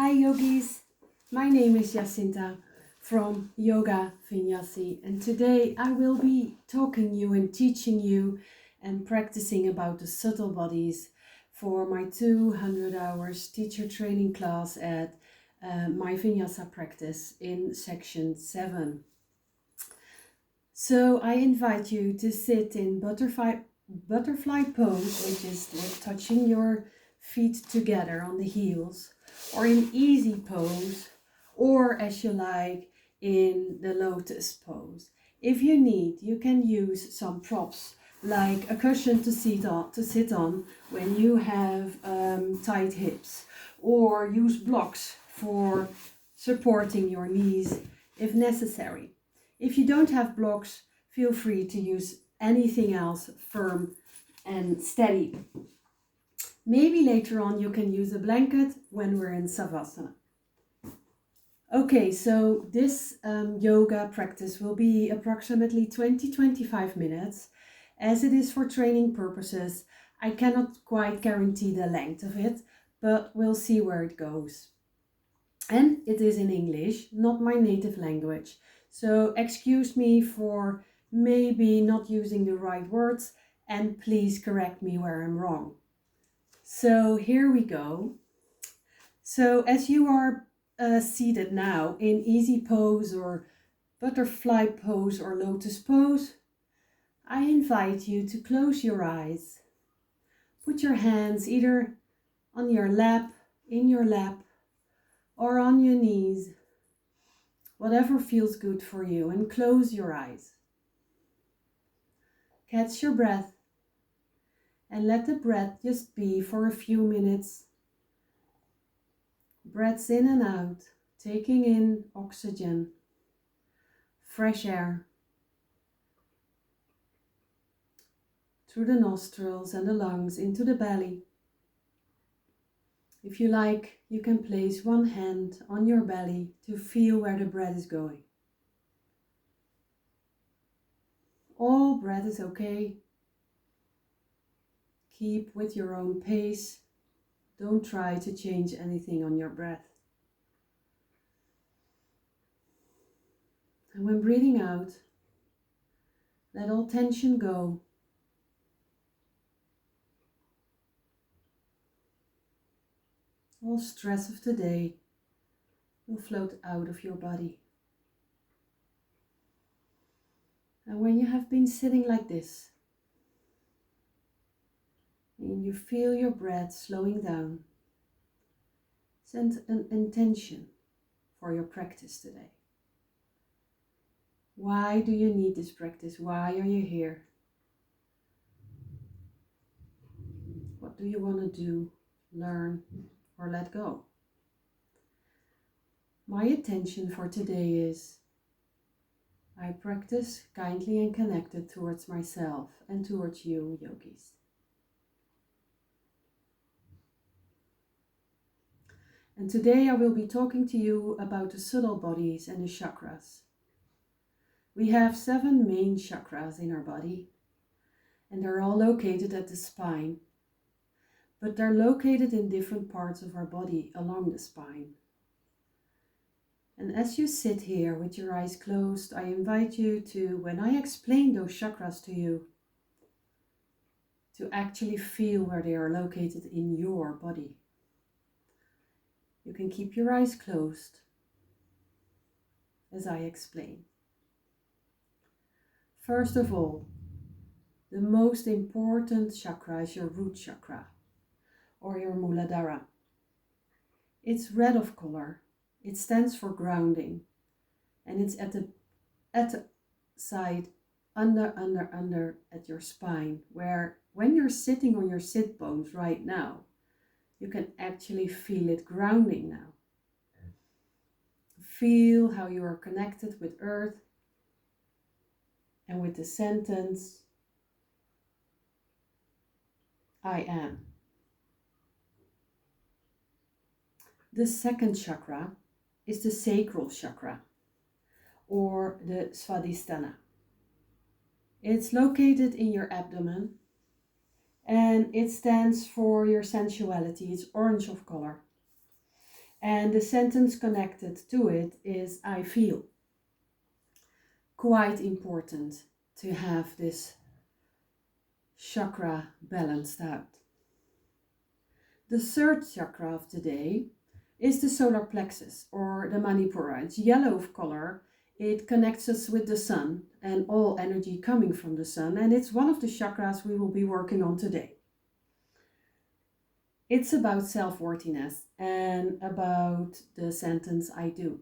Hi yogis, my name is Jacinta from Yoga VinYaci, and today I will be talking you and teaching you and practicing about the subtle bodies for my 200 hours teacher training class at my vinyasa practice in section 7. So I invite you to sit in butterfly pose, which is with touching your feet together on the heels, or in easy pose, or as you like in the lotus pose. If you need, you can use some props like a cushion to sit on when you have tight hips, or use blocks for supporting your knees if necessary. If you don't have blocks, feel free to use anything else firm and steady. Maybe later on you can use a blanket when we're in Savasana. Okay, so this yoga practice will be approximately 20-25 minutes. As it is for training purposes, I cannot quite guarantee the length of it, but we'll see where it goes. And it is in English, not my native language. So excuse me for maybe not using the right words, and please correct me where I'm wrong. So here we go. So as you are seated now in easy pose or butterfly pose or lotus pose, I invite you to close your eyes. Put your hands either on your lap, in your lap, or on your knees, whatever feels good for you, and close your eyes. Catch your breath and let the breath just be for a few minutes. Breaths in and out, taking in oxygen, fresh air through the nostrils and the lungs into the belly. If you like, you can place one hand on your belly to feel where the breath is going. All breath is okay. Keep with your own pace. Don't try to change anything on your breath. And when breathing out, let all tension go. All stress of the day will float out of your body. And when you have been sitting like this, and you feel your breath slowing down, send an intention for your practice today. Why do you need this practice? Why are you here? What do you want to do, learn, or let go? My intention for today is I practice kindly and connected towards myself and towards you, yogis. And today I will be talking to you about the subtle bodies and the chakras. We have 7 main chakras in our body, and they're all located at the spine, but they're located in different parts of our body along the spine. And as you sit here with your eyes closed, I invite you to, when I explain those chakras to you, to actually feel where they are located in your body. You can keep your eyes closed as I explain. First of all, the most important chakra is your root chakra, or your Muladhara. It's red of color. It stands for grounding, and it's at the side, under at your spine, where when you're sitting on your sit bones right now, you can actually feel it grounding now. Feel how you are connected with earth and with the sentence, I am. The second chakra is the sacral chakra, or the Swadistana. It's located in your abdomen, and it stands for your sensuality. It's orange of color. And the sentence connected to it is I feel. Quite important to have this chakra balanced out. The third chakra of today is the solar plexus, or the Manipura. It's yellow of color. It connects us with the sun and all energy coming from the sun, and it's one of the chakras we will be working on today. It's about self-worthiness and about the sentence I do.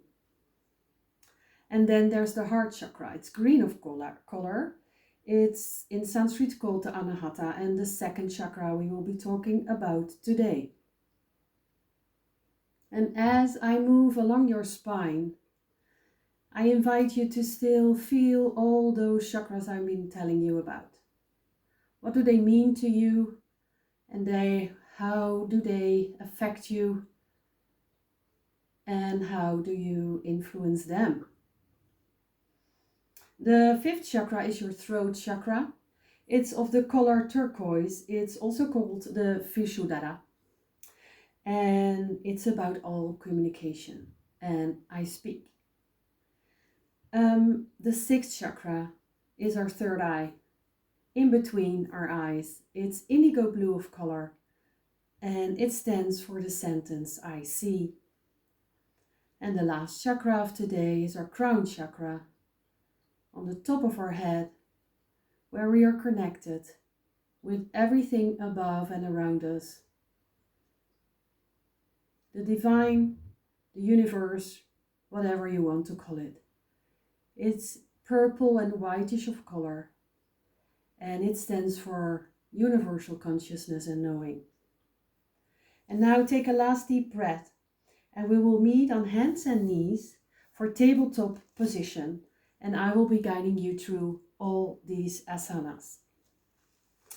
And then there's the heart chakra. It's green of color. It's in Sanskrit called the Anahata, and the second chakra we will be talking about today. And as I move along your spine, I invite you to still feel all those chakras I've been telling you about. What do they mean to you? And how do they affect you? And how do you influence them? The fifth chakra is your throat chakra. It's of the color turquoise. It's also called the Vishuddhara. And it's about all communication. And I speak. The sixth chakra is our third eye, in between our eyes. It's indigo blue of color, and it stands for the sentence I see. And the last chakra of today is our crown chakra, on the top of our head, where we are connected with everything above and around us. The divine, the universe, whatever you want to call it. It's purple and whitish of color, and it stands for universal consciousness and knowing. And now take a last deep breath, and we will meet on hands and knees for tabletop position, and I will be guiding you through all these asanas.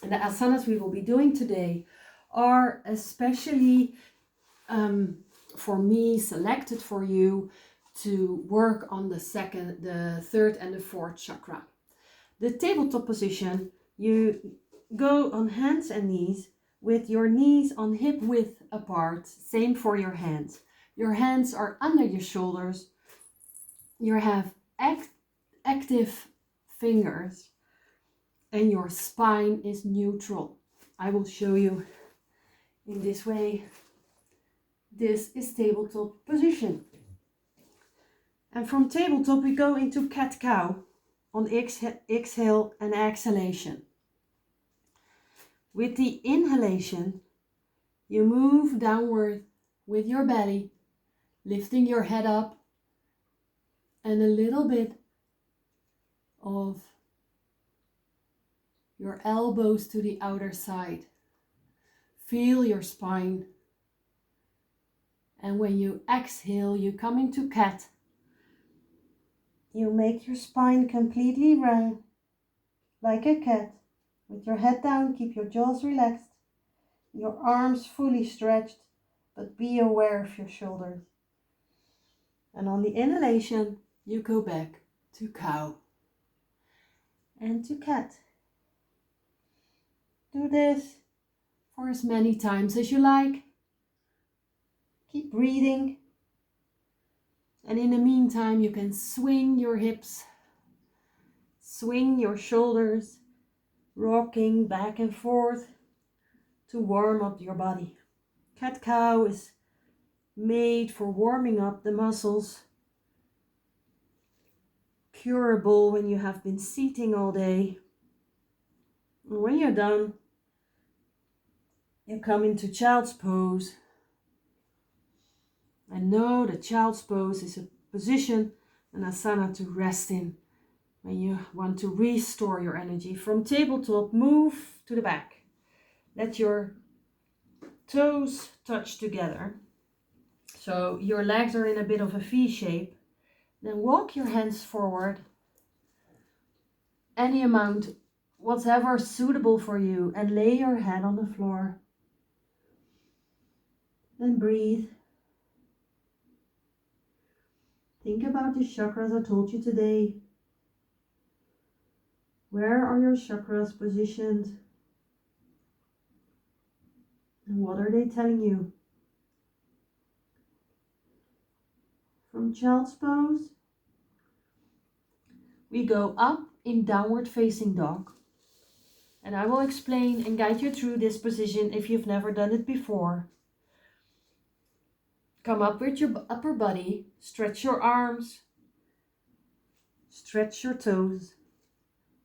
And the asanas we will be doing today are especially for me selected for you to work on the second, the third and the fourth chakra. The tabletop position, you go on hands and knees with your knees on hip width apart. Same for your hands. Your hands are under your shoulders. You have active fingers and your spine is neutral. I will show you in this way. This is tabletop position. And from tabletop we go into cat-cow on exhale and exhalation. With the inhalation, you move downward with your belly, lifting your head up and a little bit of your elbows to the outer side. Feel your spine. And when you exhale, you come into cat. You make your spine completely round, like a cat. With your head down, keep your jaws relaxed, your arms fully stretched, but be aware of your shoulders. And on the inhalation, you go back to cow and to cat. Do this for as many times as you like. Keep breathing. And in the meantime, you can swing your hips, swing your shoulders, rocking back and forth to warm up your body. Cat-cow is made for warming up the muscles, curable when you have been seating all day. And when you're done, you come into child's pose. And know that child's pose is a position, an asana to rest in when you want to restore your energy. From tabletop, move to the back. Let your toes touch together. So your legs are in a bit of a V shape. Then walk your hands forward. Any amount, whatever suitable for you, and lay your head on the floor. Then breathe. Think about the chakras I told you today. Where are your chakras positioned? And what are they telling you? From child's pose, we go up in downward facing dog. And I will explain and guide you through this position if you've never done it before. Come up with your upper body, stretch your arms, stretch your toes,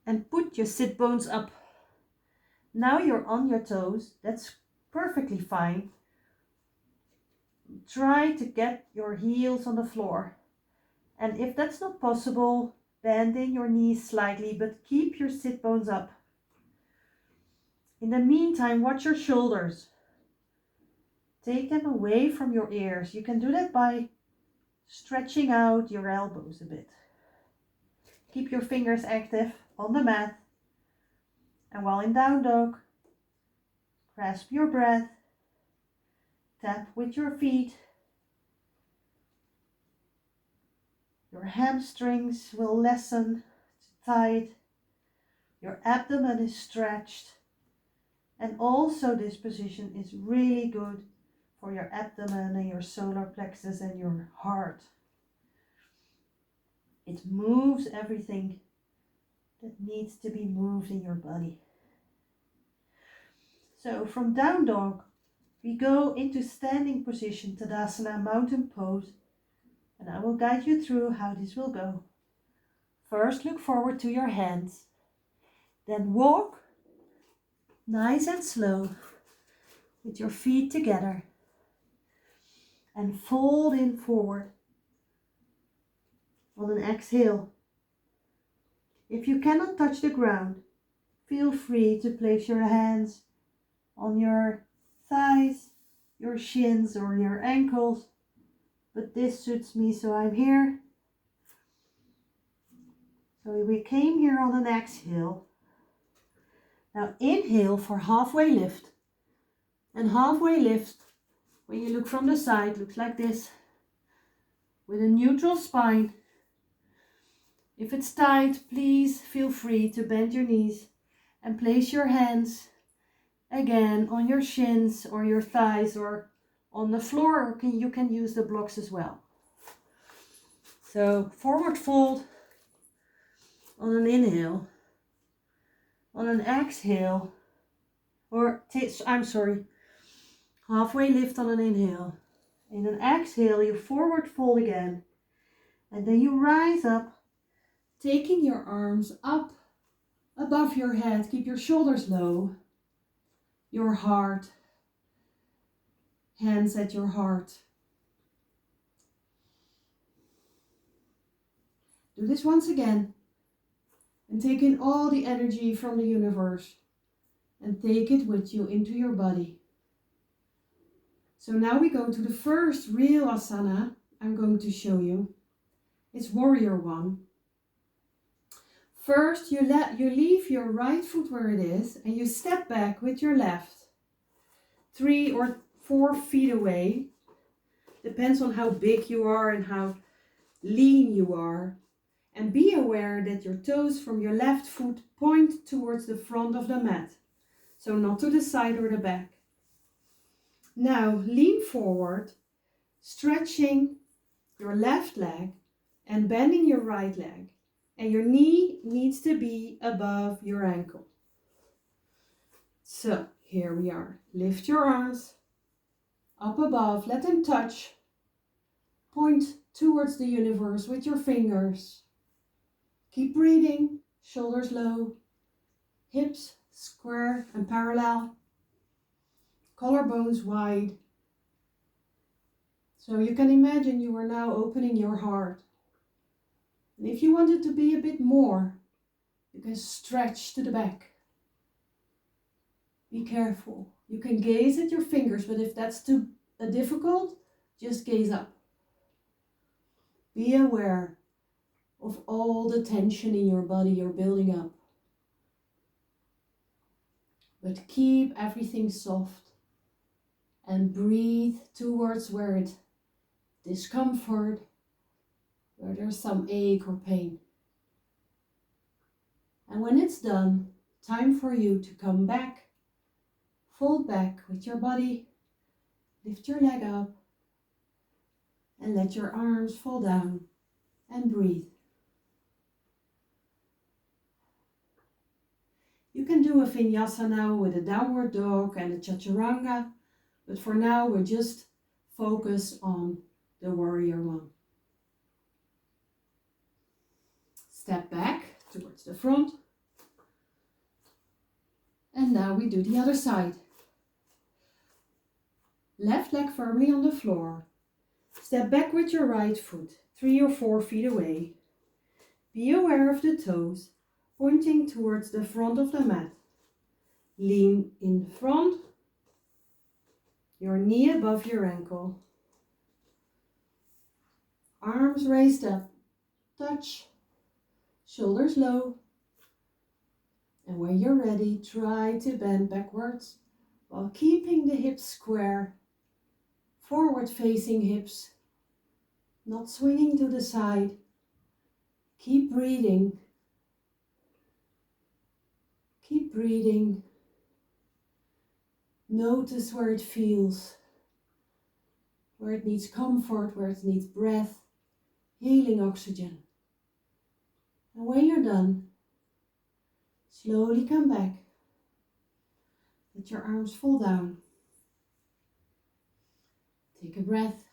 and put your sit bones up. Now you're on your toes, that's perfectly fine. Try to get your heels on the floor. And if that's not possible, bending your knees slightly, but keep your sit bones up. In the meantime, watch your shoulders. Take them away from your ears. You can do that by stretching out your elbows a bit. Keep your fingers active on the mat. And while in down dog, grasp your breath. Tap with your feet. Your hamstrings will lessen tight. Your abdomen is stretched. And also this position is really good for your abdomen and your solar plexus and your heart. It moves everything that needs to be moved in your body. So from down dog, we go into standing position, Tadasana, mountain pose. And I will guide you through how this will go. First, look forward to your hands. Then walk nice and slow with your feet together. And fold in forward on an exhale. If you cannot touch the ground, feel free to place your hands on your thighs, your shins or your ankles. But this suits me, so I'm here. So we came here on an exhale. Now inhale for halfway lift. And halfway lift, when you look from the side, looks like this. With a neutral spine. If it's tight, please feel free to bend your knees and place your hands again on your shins or your thighs or on the floor, or you can use the blocks as well. So forward fold on an inhale. On an exhale, halfway lift on an inhale. In an exhale, you forward fold again. And then you rise up, taking your arms up above your head. Keep your shoulders low. Your heart, hands at your heart. Do this once again. And take in all the energy from the universe and take it with you into your body. So now we go to the first real asana I'm going to show you. It's warrior one. First, you leave your right foot where it is and you step back with your left 3 or 4 feet away. Depends on how big you are and how lean you are. And be aware that your toes from your left foot point towards the front of the mat. So not to the side or the back. Now lean forward, stretching your left leg and bending your right leg. And your knee needs to be above your ankle. So here we are. Lift your arms up above, let them touch. Point towards the universe with your fingers. Keep breathing, shoulders low, hips square and parallel, collarbones wide. So you can imagine you are now opening your heart. And if you want it to be a bit more, you can stretch to the back. Be careful. You can gaze at your fingers, but if that's too difficult, just gaze up. Be aware of all the tension in your body you're building up. But keep everything soft and breathe towards where it's discomfort, where there's some ache or pain. And when it's done, time for you to come back, fold back with your body, lift your leg up, And let your arms fall down and breathe. You can do a vinyasa now with a downward dog and a chaturanga, but for now we're just focused on the warrior one. Step back towards the front. And now we do the other side. Left leg firmly on the floor. Step back with your right foot, 3 or 4 feet away. Be aware of the toes, pointing towards the front of the mat. Lean in front, your knee above your ankle. Arms raised up, touch, shoulders low. And when you're ready, try to bend backwards while keeping the hips square. Forward facing hips, not swinging to the side. Keep breathing. Keep breathing. Notice where it feels, where it needs comfort, where it needs breath, healing oxygen. And when you're done, slowly come back. Let your arms fall down. Take a breath.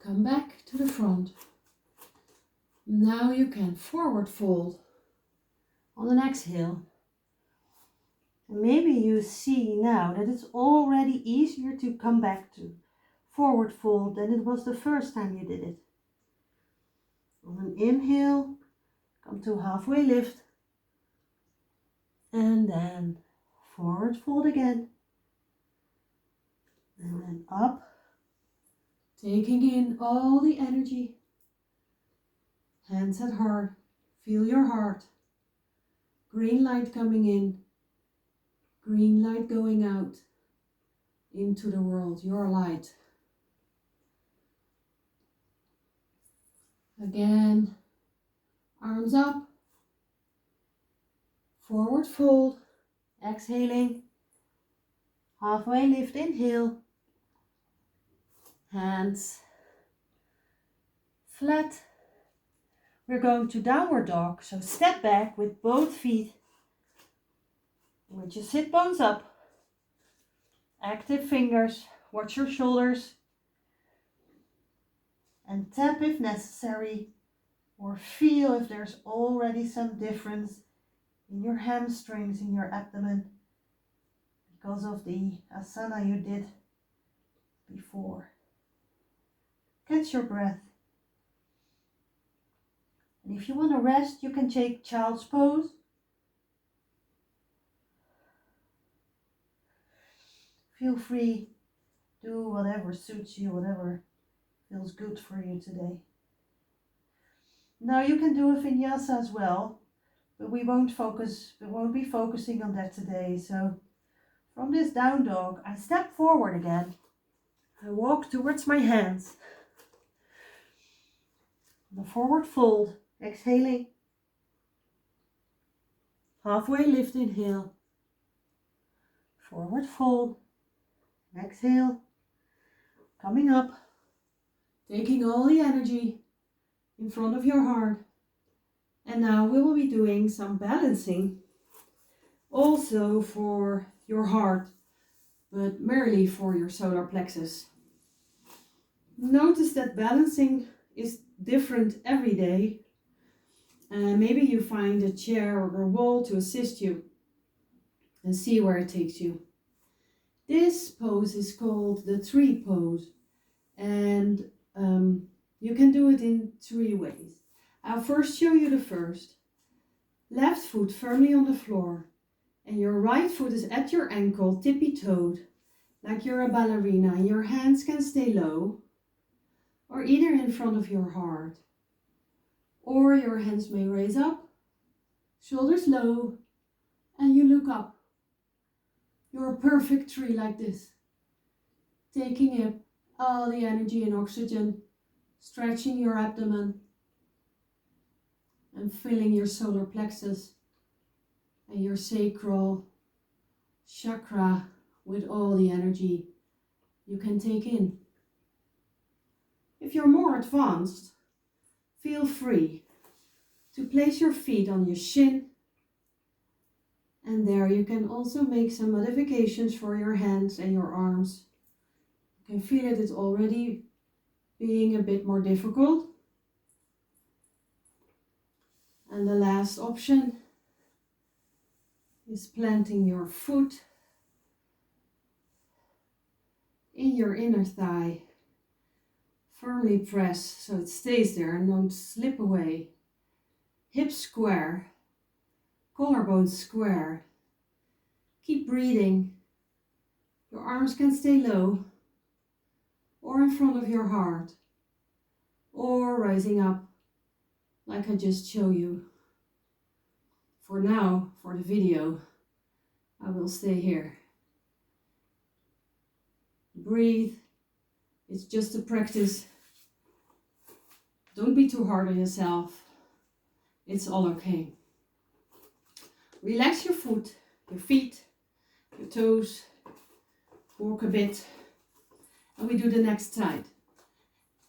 Come back to the front. Now you can forward fold on an exhale. And maybe you see now that it's already easier to come back to forward fold than it was the first time you did it. On an inhale, come to halfway lift. And then forward fold again. And then up. Taking in all the energy. Hands at heart. Feel your heart. Green light coming in. Green light going out into the world. Your light. Again. Arms up. Forward fold. Exhaling. Halfway lift. Inhale. Hands flat. We're going to downward dog. So step back with both feet. With your sit bones up. Active fingers. Watch your shoulders. And tap if necessary. Or feel if there's already some difference in your hamstrings, in your abdomen. Because of the asana you did before. Catch your breath. And if you want to rest, you can take child's pose. Feel free, do whatever suits you, whatever feels good for you today. Now you can do a vinyasa as well, but we won't be focusing on that today. So from this down dog, I step forward again. I walk towards my hands. The forward fold, exhaling. Halfway lift, inhale. Forward fold, exhale. Coming up, taking all the energy in front of your heart. And now we will be doing some balancing, also for your heart, but merely for your solar plexus. Notice that balancing is different every day. Maybe you find a chair or a wall to assist you and see where it takes you. This pose is called the tree pose, and you can do it in 3 ways. I'll first show you the first. Left foot firmly on the floor, and your right foot is at your ankle, tippy-toed, like you're a ballerina, and your hands can stay low, or either in front of your heart, or your hands may raise up, shoulders low, and you look up. You're a perfect tree like this, taking in all the energy and oxygen, stretching your abdomen, and filling your solar plexus and your sacral chakra with all the energy you can take in. If you're more advanced, feel free to place your feet on your shin, and there you can also make some modifications for your hands and your arms. You can feel it's already being a bit more difficult. And the last option is planting your foot in your inner thigh. Firmly press so it stays there and don't slip away. Hips square, collarbones square. Keep breathing. Your arms can stay low or in front of your heart or rising up like I just showed you. For now, for the video, I will stay here. Breathe. It's just a practice. Don't be too hard on yourself. It's all okay. Relax your foot, your feet, your toes. Walk a bit. And we do the next side.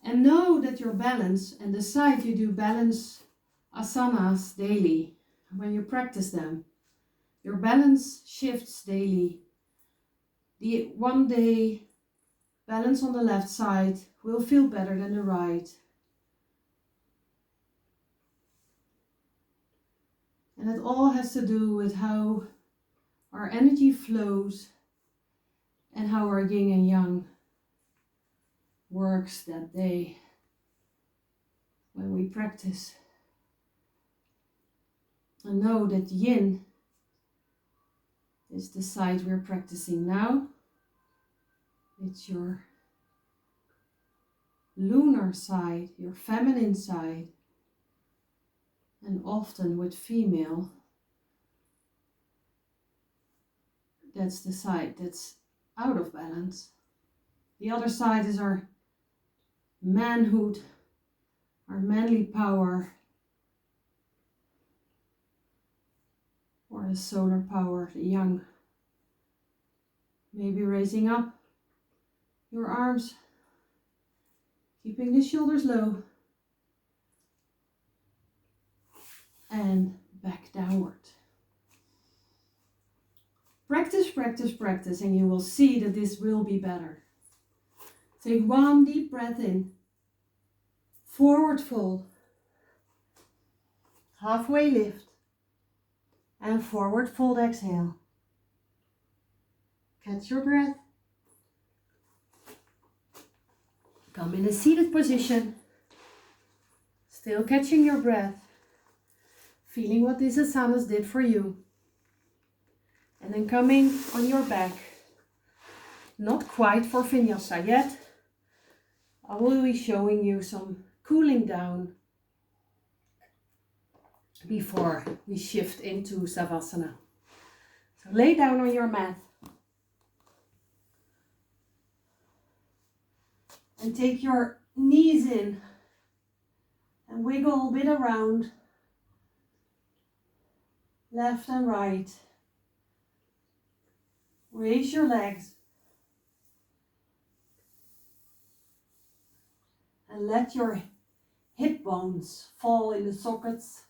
And know that your balance and the side you do balance asanas daily. When you practice them, your balance shifts daily. The one day balance on the left side will feel better than the right. And it all has to do with how our energy flows and how our yin and yang works that day when we practice. And know that yin is the side we're practicing now. It's your lunar side, your feminine side. And often with female, that's the side that's out of balance. The other side is our manhood, our manly power, or the solar power, the yang. Maybe raising up your arms, keeping the shoulders low, and back downward. Practice, practice, practice, and you will see that this will be better. Take one deep breath in, forward fold, halfway lift, and forward fold exhale. Catch your breath. Come in a seated position, still catching your breath, feeling what these asanas did for you. And then coming on your back, not quite for VinYaci yet. I will be showing you some cooling down before we shift into Savasana. So lay down on your mat and take your knees in and wiggle a bit around, left and right. Raise your legs and let your hip bones fall in the sockets.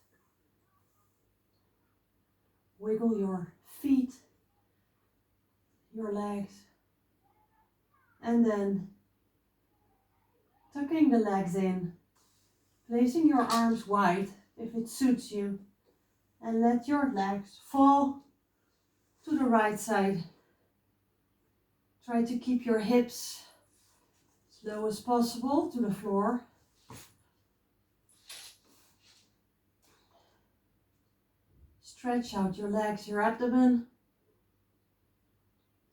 Wiggle your feet, your legs, and then tucking the legs in, placing your arms wide if it suits you, and let your legs fall to the right side. Try to keep your hips as low as possible to the floor. Stretch out your legs, your abdomen,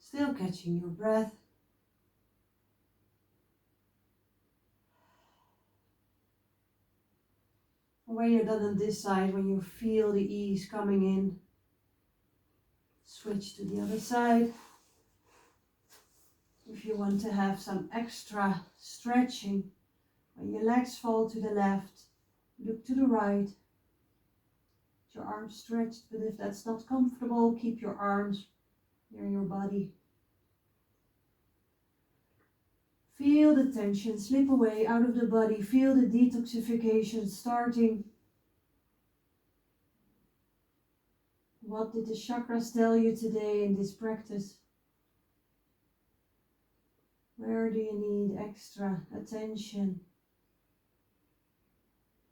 still catching your breath. When you're done on this side, when you feel the ease coming in, switch to the other side. If you want to have some extra stretching, when your legs fall to the left, look to the right. Your arms stretched, but if that's not comfortable, keep your arms near your body. Feel the tension slip away out of the body. Feel the detoxification starting. What did the chakras tell you today in this practice? Where do you need extra attention?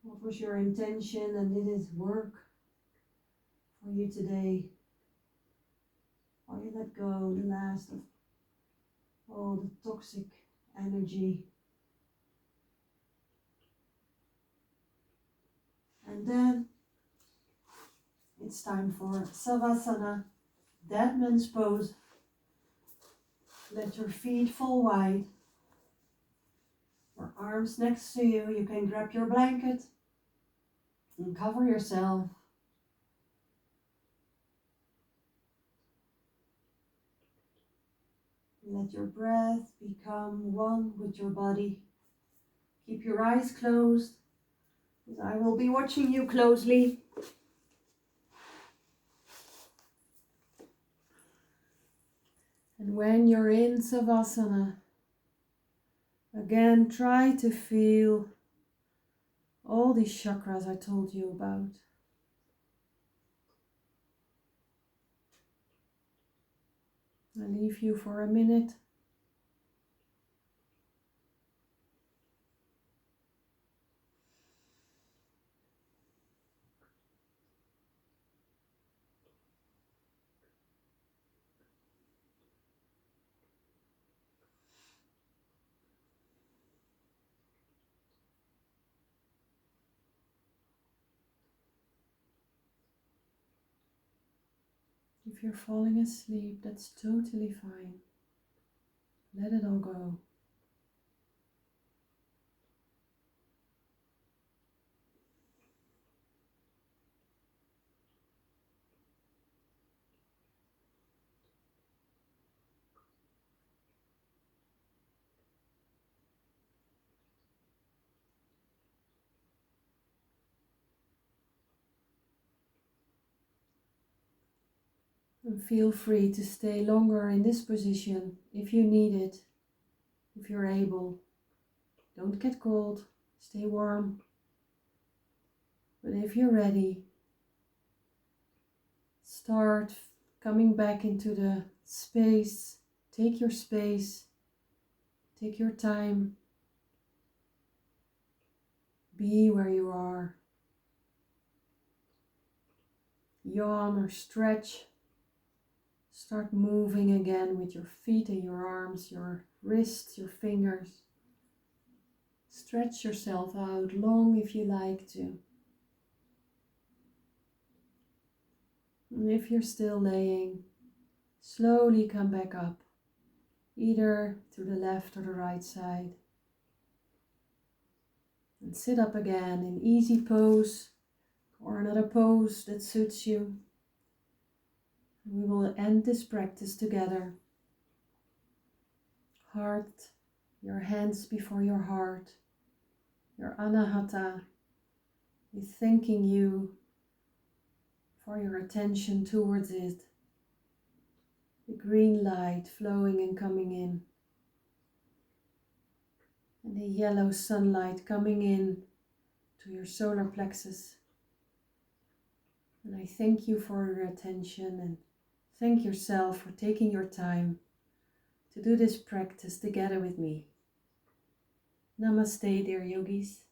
What was your intention and did it work for you today? Or you let go the last of all the toxic energy. And then it's time for Savasana, dead man's pose. Let your feet fall wide. Or arms next to you. You can grab your blanket and cover yourself. Let your breath become one with your body. Keep your eyes closed, because I will be watching you closely. And when you're in Savasana, again try to feel all these chakras I told you about. I leave you for a minute. If you're falling asleep, that's totally fine. Let it all go. And feel free to stay longer in this position if you need it, if you're able. Don't get cold, stay warm. But if you're ready, start coming back into the space. Take your space, take your time. Be where you are. Yawn or stretch. Start moving again with your feet and your arms, your wrists, your fingers. Stretch yourself out long if you like to. And if you're still laying, slowly come back up, either to the left or the right side. And sit up again in easy pose or another pose that suits you. We will end this practice together. Heart, your hands before your heart, your anahata is thanking you for your attention towards it. The green light flowing and coming in. And the yellow sunlight coming in to your solar plexus. And I thank you for your attention and thank yourself for taking your time to do this practice together with me. Namaste, dear yogis.